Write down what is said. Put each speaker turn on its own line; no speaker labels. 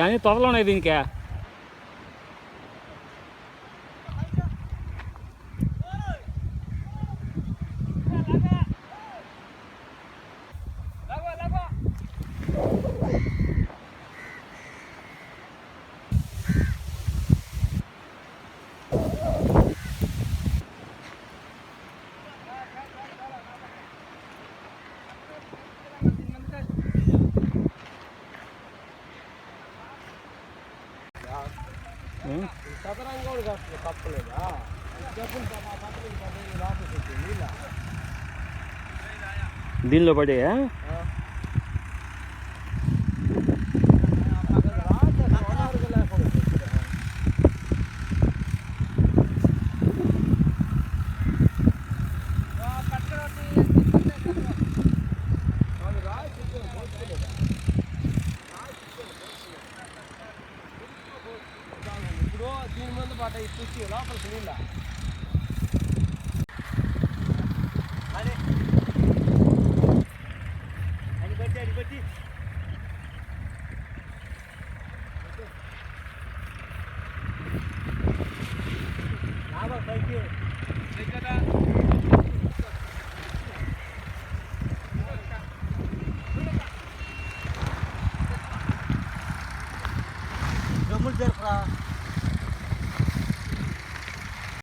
అని త్వరలో ఉన్నాయి దీనికే. దీనిలో పడే
దీని ముందు పాట ఇచ్చి లోపలికి నీళ్ళ అదే అది బట్టి పైకి కదా జమ్ములు జరుపురా.